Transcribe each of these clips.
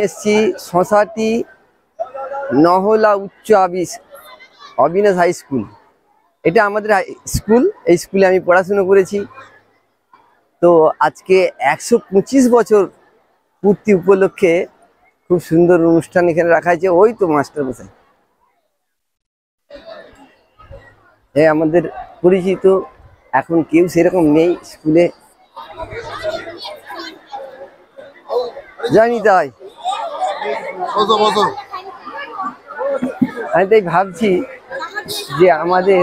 এসেছি শশাটি নহলা উচ্চ Abinash high school. এটা আমাদের স্কুল, এই স্কুলে আমি পড়াশুনো করেছি। তো আজকে 125 বছর পূর্তি উপলক্ষে খুব সুন্দর অনুষ্ঠান এখানে রাখা হয়েছে। ওই তো মাস্টার মশাই, আমাদের পরিচিত, এখন কেউ সেরকম নেই স্কুলে, জানি তাই। আমি তাই ভাবছি যে আমাদের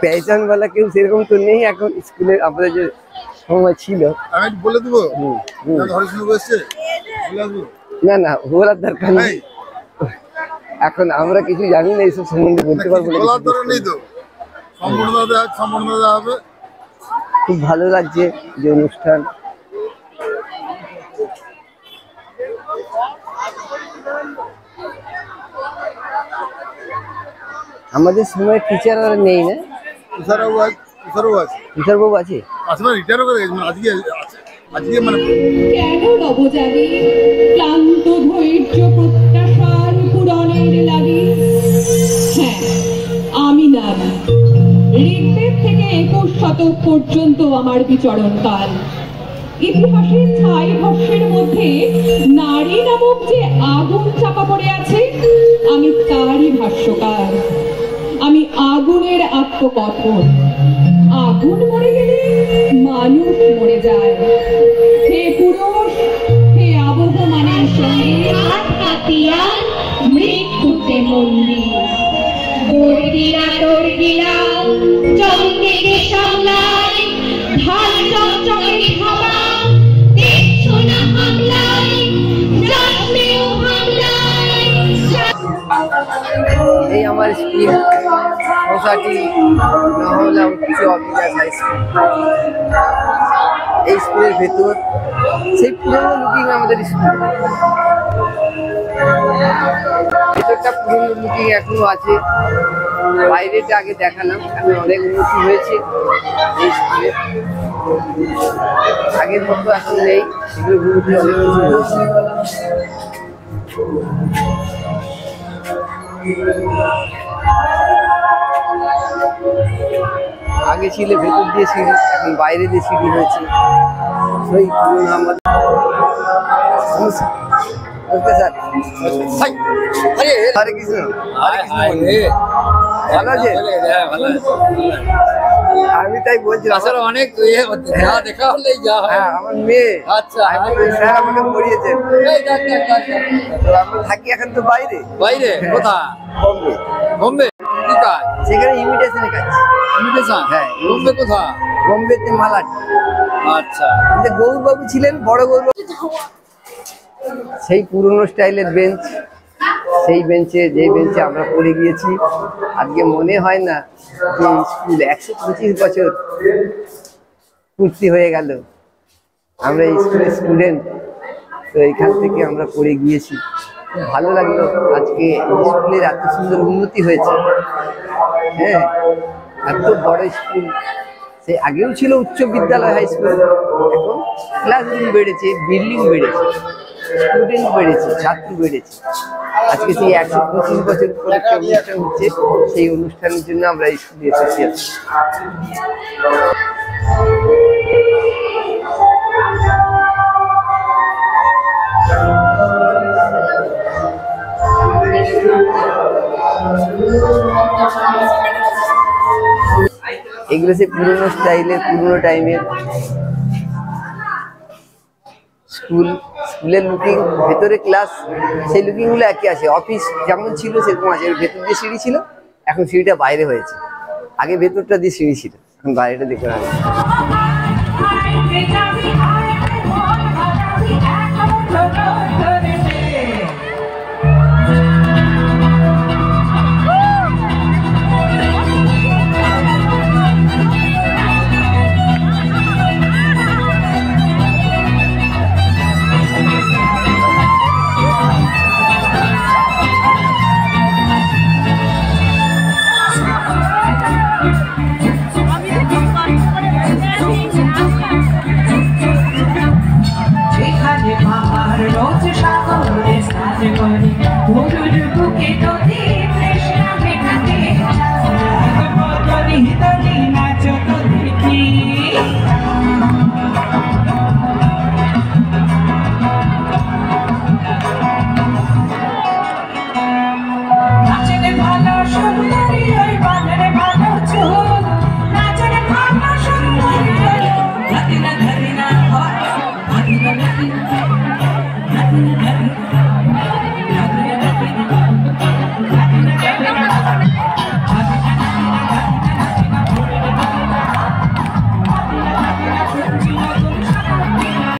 পেহচানওয়ালা কেউ সেরকম তো নেই এখন স্কুলে, আমাদের যে সময় ছিল। আমি বলে দেবো না না, বলার দরকার নেই, এখন আমরা কিছু জানি না এইসব সম্বন্ধে, বলতে পারবো না। খুব ভালো লাগছে যে অনুষ্ঠান। আমাদের সময় টিচার আর নেই না? টিচার বাবু আছে? কেন নবজানি ক্লান্ত ধৈর্য প্রত্যাশার পূরণের লাগি? হ্যাঁ, আমি নারী। ঋগ্বেদ থেকে 21 শতক পর্যন্ত আমার বিচরণকাল। ইতিহাসের ছাই ভস্যের মধ্যে নারী নামক যে আগুন চাপা পড়ে আছে, আমি তারই ভাষ্যকার। আমি আগুনের আত্মকথন। আগুন মরে গেলে মানুষ মরে যায়। হে পুরুষ, হে আবহমানের সঙ্গে হাত কাটিয়া মৃত্যুতে মন্দির। দৌড়িলা দৌড়িলা চমকে সামলাই, ঢাল চমচকে খাবা দেখছো না হামলাই, যাচ্ছেও হামলাই। এই আমার স্কুল সোসাইটি নহলা উচ্চ অবিনাশ হাই স্কুল। এই স্কুলের ভেতর সেই পুরনো লুকিং আমাদের স্কুল, ভেতরটা পুরনো লুকিং এখনো আছে। বাইরেটা আগে দেখালাম, এখন অনেক উন্নতি হয়েছে এই স্কুলে, আগের মতো এখন নেই, সেগুলো উন্নতি অনেক কিছু হয়েছে। আগে ছিল ভেতর দিয়ে সিঁড়ি, এখন বাইরে দিয়ে সিঁড়ি হয়েছে। সেই পুরনো আমাদের হরে কৃষ্ণ। ভালো আছে? আমি তাই বলছি, অনেক দেখা হলেই যা হয়। আমার মেয়ে, আচ্ছা, স্যার আমাকে পড়িয়েছেন। আমরা থাকি এখন তো বাইরে। বাইরে কোথায়? বোম্বে। বোম্বে কি কাজ? সেখানে ইমিটেশনের কাজ। ইমিটেশন? হ্যাঁ। বোম্বে কোথায়? বোম্বেতে মালাট। আচ্ছা। গৌরবাবু ছিলেন, বড় গৌরবাবু। সেই পুরনো স্টাইলের বেঞ্চ, সেই বেঞ্চে, যে বেঞ্চে আমরা পড়ে গিয়েছি। আজকে মনে হয় না যে স্কুল 125 বছর পূর্তি হয়ে গেল। আমরা এই স্কুলের স্টুডেন্ট, তো এখান থেকে আমরা পড়ে গিয়েছি। খুব ভালো লাগলো আজকে স্কুলের এত সুন্দর উন্নতি হয়েছে। হ্যাঁ, এত বড় স্কুল। সে আগেও ছিল উচ্চ বিদ্যালয়, হাই স্কুল। এখন ক্লাসরুম বেড়েছে, বিল্ডিং বেড়েছে, স্টুডেন্ট বেড়েছে, ছাত্র বেড়েছে। আজকে সেই 125 বছর উপলক্ষে অনুষ্ঠান হচ্ছে, সেই অনুষ্ঠানের জন্য আমরা স্কুলে এসেছি। এগুলো সে পুরোনো স্টাইলের, পুরোনো টাইমের স্কুল। স্কুলের লুকিং, ভেতরে ক্লাস, সেই লুকিং গুলো একই আছে। অফিস যেমন ছিল সেরকম আছে। ভেতর দিয়ে সিঁড়ি ছিল, এখন সিঁড়িটা বাইরে হয়েছে। আগে ভেতরটা দিয়ে সিঁড়ি ছিল, এখন বাইরেটা দেখে রাখবে। যেখানে পাহাড় রথ মধুর বুকে নদী